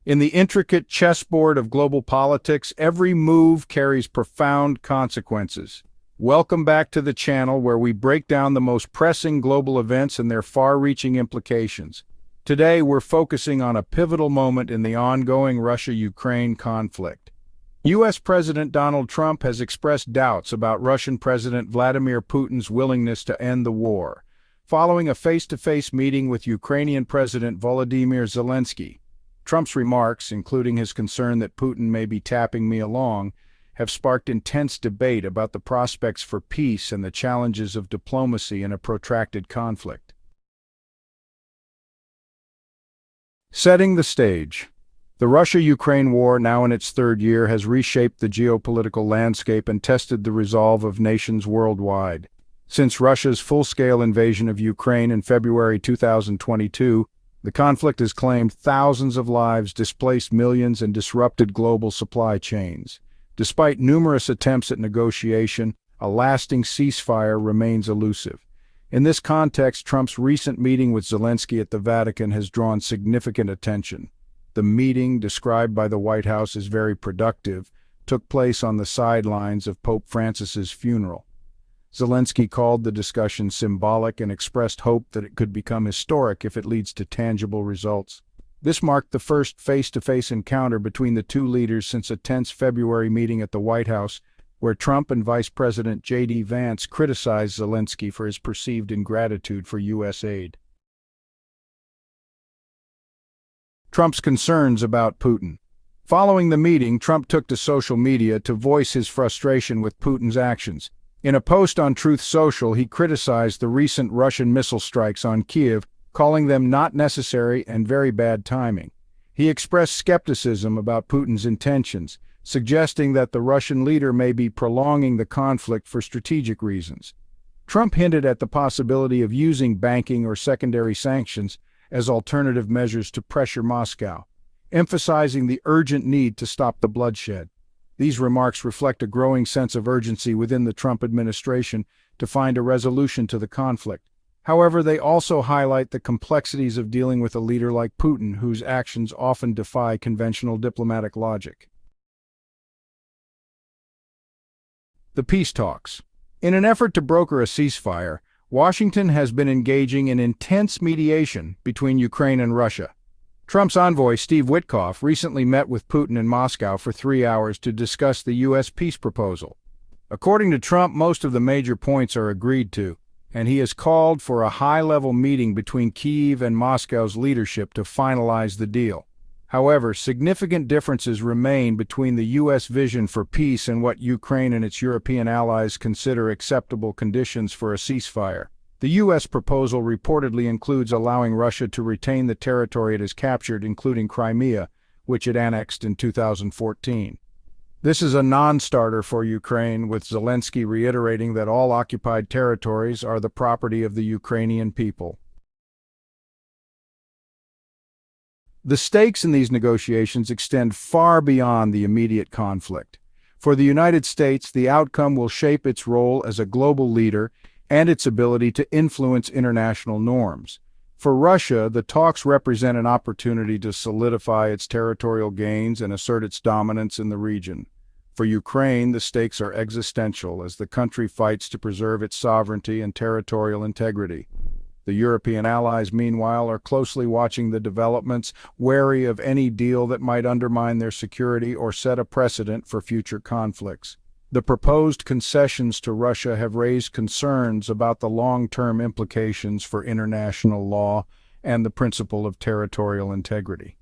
In the intricate chessboard of global politics, every move carries profound consequences. Welcome back to the channel where we break down the most pressing global events and their far-reaching implications. Today, we're focusing on a pivotal moment in the ongoing Russia-Ukraine conflict. U.S. President Donald Trump has expressed doubts about Russian President Vladimir Putin's willingness to end the war, following a face-to-face meeting with Ukrainian President Volodymyr Zelenskyy. Trump's remarks, including his concern that Putin may be tapping me along, have sparked intense debate about the prospects for peace and the challenges of diplomacy in a protracted conflict. Setting the stage. The Russia-Ukraine war, now in its third year, has reshaped the geopolitical landscape and tested the resolve of nations worldwide. Since Russia's full-scale invasion of Ukraine in February 2022, the conflict has claimed thousands of lives, displaced millions, and disrupted global supply chains. Despite numerous attempts at negotiation, a lasting ceasefire remains elusive. In this context, Trump's recent meeting with Zelenskyy at the Vatican has drawn significant attention. The meeting, described by the White House as very productive, took place on the sidelines of Pope Francis's funeral. Zelenskyy called the discussion symbolic and expressed hope that it could become historic if it leads to tangible results. This marked the first face-to-face encounter between the two leaders since a tense February meeting at the White House, where Trump and Vice President J.D. Vance criticized Zelenskyy for his perceived ingratitude for U.S. aid. Trump's concerns about Putin. Following the meeting, Trump took to social media to voice his frustration with Putin's actions. In a post on Truth Social, he criticized the recent Russian missile strikes on Kyiv, calling them not necessary and very bad timing. He expressed skepticism about Putin's intentions, suggesting that the Russian leader may be prolonging the conflict for strategic reasons. Trump hinted at the possibility of using banking or secondary sanctions as alternative measures to pressure Moscow, emphasizing the urgent need to stop the bloodshed. These remarks reflect a growing sense of urgency within the Trump administration to find a resolution to the conflict. However, they also highlight the complexities of dealing with a leader like Putin, whose actions often defy conventional diplomatic logic. The peace talks. In an effort to broker a ceasefire, Washington has been engaging in intense mediation between Ukraine and Russia. Trump's envoy, Steve Witkoff, recently met with Putin in Moscow for 3 hours to discuss the U.S. peace proposal. According to Trump, most of the major points are agreed to, and he has called for a high-level meeting between Kyiv and Moscow's leadership to finalize the deal. However, significant differences remain between the U.S. vision for peace and what Ukraine and its European allies consider acceptable conditions for a ceasefire. The U.S. proposal reportedly includes allowing Russia to retain the territory it has captured, including Crimea, which it annexed in 2014. This is a non-starter for Ukraine, with Zelenskyy reiterating that all occupied territories are the property of the Ukrainian people. The stakes in these negotiations extend far beyond the immediate conflict. For the United States, the outcome will shape its role as a global leader and its ability to influence international norms. For Russia, the talks represent an opportunity to solidify its territorial gains and assert its dominance in the region. For Ukraine, the stakes are existential as the country fights to preserve its sovereignty and territorial integrity. The European allies, meanwhile, are closely watching the developments, wary of any deal that might undermine their security or set a precedent for future conflicts. The proposed concessions to Russia have raised concerns about the long-term implications for international law and the principle of territorial integrity.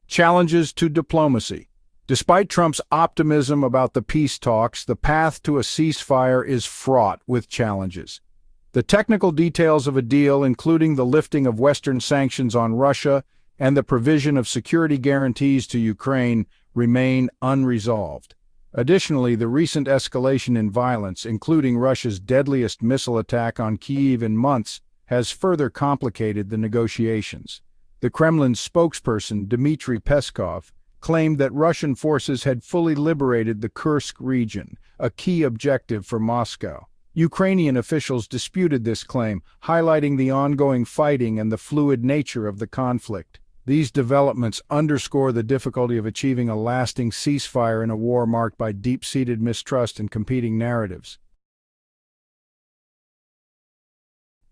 Challenges to diplomacy. Despite Trump's optimism about the peace talks, the path to a ceasefire is fraught with challenges. The technical details of a deal, including the lifting of Western sanctions on Russia and the provision of security guarantees to Ukraine, remain unresolved. Additionally, the recent escalation in violence, including Russia's deadliest missile attack on Kyiv in months, has further complicated the negotiations. The Kremlin's spokesperson, Dmitry Peskov, claimed that Russian forces had fully liberated the Kursk region, a key objective for Moscow. Ukrainian officials disputed this claim, highlighting the ongoing fighting and the fluid nature of the conflict. These developments underscore the difficulty of achieving a lasting ceasefire in a war marked by deep-seated mistrust and competing narratives.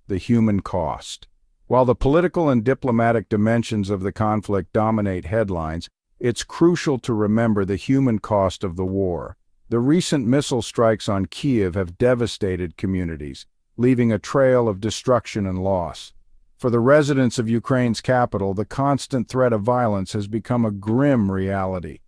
The human cost. While the political and diplomatic dimensions of the conflict dominate headlines, it's crucial to remember the human cost of the war. The recent missile strikes on Kyiv have devastated communities, leaving a trail of destruction and loss. For the residents of Ukraine's capital, the constant threat of violence has become a grim reality.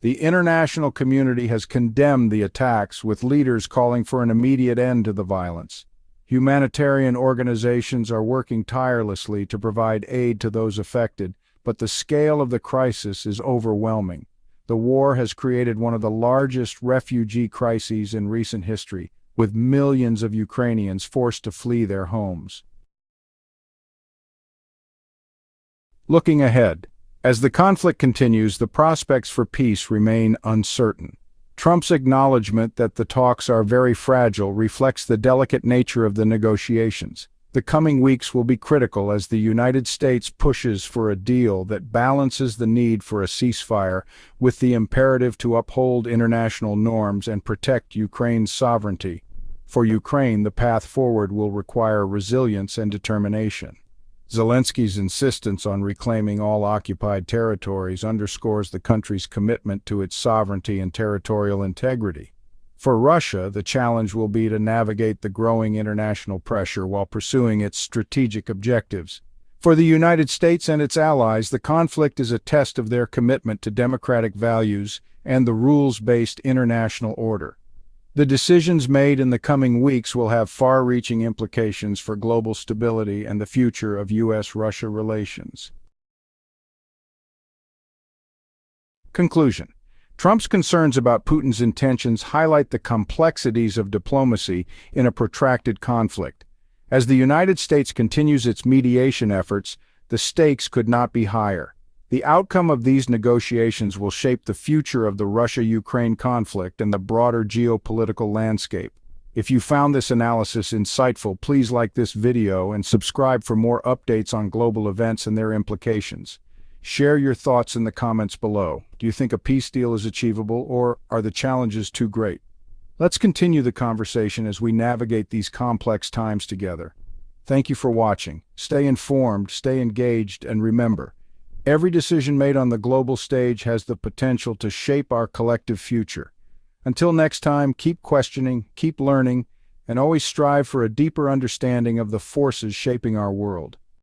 The international community has condemned the attacks, with leaders calling for an immediate end to the violence. Humanitarian organizations are working tirelessly to provide aid to those affected, but the scale of the crisis is overwhelming. The war has created one of the largest refugee crises in recent history, with millions of Ukrainians forced to flee their homes. Looking ahead, as the conflict continues, the prospects for peace remain uncertain. Trump's acknowledgement that the talks are very fragile reflects the delicate nature of the negotiations. The coming weeks will be critical as the United States pushes for a deal that balances the need for a ceasefire with the imperative to uphold international norms and protect Ukraine's sovereignty. For Ukraine, the path forward will require resilience and determination. Zelensky's insistence on reclaiming all occupied territories underscores the country's commitment to its sovereignty and territorial integrity. For Russia, the challenge will be to navigate the growing international pressure while pursuing its strategic objectives. For the United States and its allies, the conflict is a test of their commitment to democratic values and the rules-based international order. The decisions made in the coming weeks will have far-reaching implications for global stability and the future of U.S.-Russia relations. Conclusion. Trump's concerns about Putin's intentions highlight the complexities of diplomacy in a protracted conflict. As the United States continues its mediation efforts, the stakes could not be higher. The outcome of these negotiations will shape the future of the Russia-Ukraine conflict and the broader geopolitical landscape. If you found this analysis insightful, please like this video and subscribe for more updates on global events and their implications. Share your thoughts in the comments below. Do you think a peace deal is achievable, or are the challenges too great? Let's continue the conversation as we navigate these complex times together. Thank you for watching. Stay informed, stay engaged, and remember, every decision made on the global stage has the potential to shape our collective future. Until next time, keep questioning, keep learning, and always strive for a deeper understanding of the forces shaping our world.